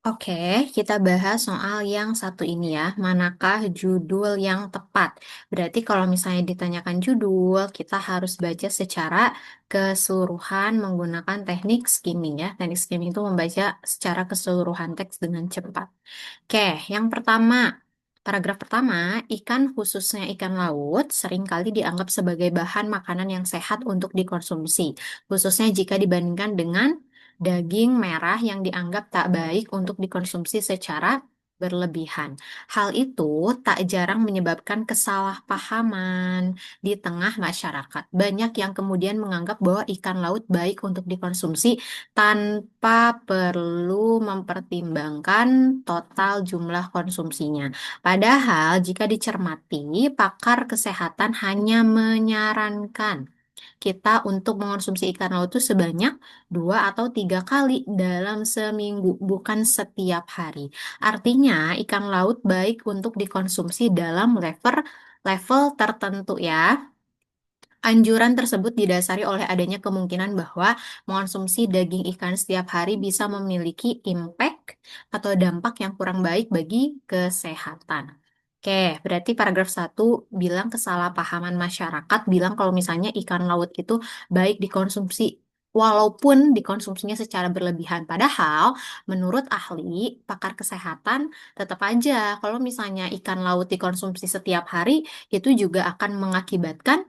Oke, kita bahas soal yang satu ini ya. Manakah judul yang tepat? Berarti kalau misalnya ditanyakan judul, kita harus baca secara keseluruhan menggunakan teknik skimming ya. Teknik skimming itu membaca secara keseluruhan teks dengan cepat. Oke, yang pertama, paragraf pertama, ikan khususnya ikan laut seringkali dianggap sebagai bahan makanan yang sehat untuk dikonsumsi, khususnya jika dibandingkan dengan daging merah yang dianggap tak baik untuk dikonsumsi secara berlebihan. Hal itu tak jarang menyebabkan kesalahpahaman di tengah masyarakat. Banyak yang kemudian menganggap bahwa ikan laut baik untuk dikonsumsi tanpa perlu mempertimbangkan total jumlah konsumsinya. Padahal, jika dicermati, pakar kesehatan hanya menyarankan kita untuk mengonsumsi ikan laut itu sebanyak 2 atau 3 kali dalam seminggu, bukan setiap hari. Artinya, ikan laut baik untuk dikonsumsi dalam level tertentu ya. Anjuran tersebut didasari oleh adanya kemungkinan bahwa mengonsumsi daging ikan setiap hari bisa memiliki impact atau dampak yang kurang baik bagi kesehatan. Oke, berarti paragraf 1 bilang kesalahpahaman masyarakat bilang kalau misalnya ikan laut itu baik dikonsumsi walaupun dikonsumsinya secara berlebihan. Padahal menurut ahli pakar kesehatan tetap aja kalau misalnya ikan laut dikonsumsi setiap hari itu juga akan mengakibatkan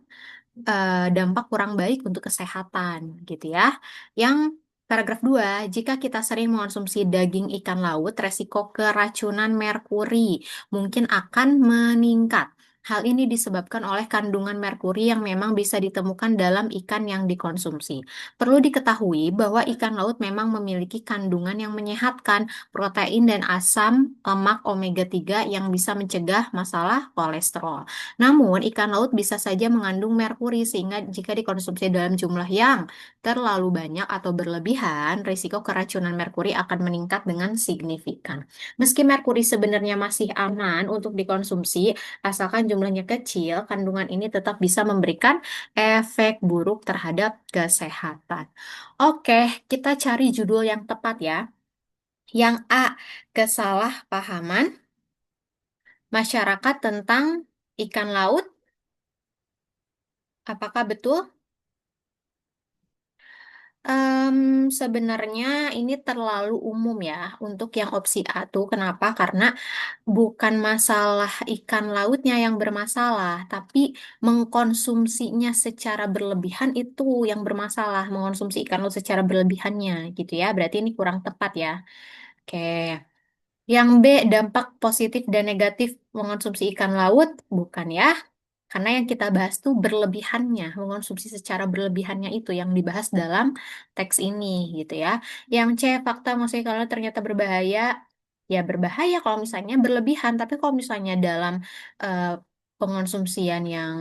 dampak kurang baik untuk kesehatan gitu ya. Yang paragraf 2, jika kita sering mengonsumsi daging ikan laut, resiko keracunan merkuri mungkin akan meningkat. Hal ini disebabkan oleh kandungan merkuri yang memang bisa ditemukan dalam ikan yang dikonsumsi. Perlu diketahui bahwa ikan laut memang memiliki kandungan yang menyehatkan, protein dan asam lemak omega 3 yang bisa mencegah masalah kolesterol. Namun, ikan laut bisa saja mengandung merkuri sehingga jika dikonsumsi dalam jumlah yang terlalu banyak atau berlebihan, risiko keracunan merkuri akan meningkat dengan signifikan. Meski merkuri sebenarnya masih aman untuk dikonsumsi, asalkan jumlahnya kecil, kandungan ini tetap bisa memberikan efek buruk terhadap kesehatan. Oke, kita cari judul yang tepat ya. Yang A, kesalahpahaman masyarakat tentang ikan laut. Apakah betul? Em, Sebenarnya ini terlalu umum ya untuk yang opsi A tuh. Kenapa? Karena bukan masalah ikan lautnya yang bermasalah, tapi mengkonsumsinya secara berlebihan itu yang bermasalah. Mengkonsumsi ikan laut secara berlebihannya gitu ya. Berarti ini kurang tepat ya. Oke. Yang B, dampak positif dan negatif mengonsumsi ikan laut, bukan ya. Karena yang kita bahas tuh berlebihannya, mengonsumsi secara berlebihannya itu yang dibahas dalam teks ini gitu ya. Yang C, fakta maksudnya kalau ternyata berbahaya, ya berbahaya kalau misalnya berlebihan. Tapi kalau misalnya dalam eh, pengonsumsian yang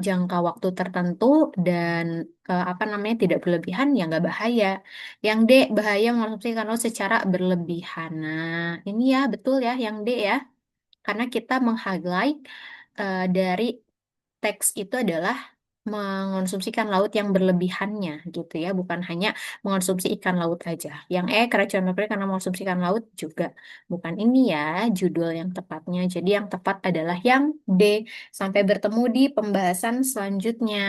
jangka waktu tertentu dan apa namanya tidak berlebihan, ya nggak bahaya. Yang D, bahaya mengonsumsi ikan laut secara berlebihan. Nah, ini ya betul ya yang D ya. Karena kita meng-highlight dari teks itu adalah mengonsumsikan laut yang berlebihannya gitu ya, bukan hanya mengonsumsi ikan laut aja. Yang keracunan merkuri karena mengonsumsi ikan laut juga. Bukan ini ya judul yang tepatnya. Jadi yang tepat adalah yang D. Sampai bertemu di pembahasan selanjutnya.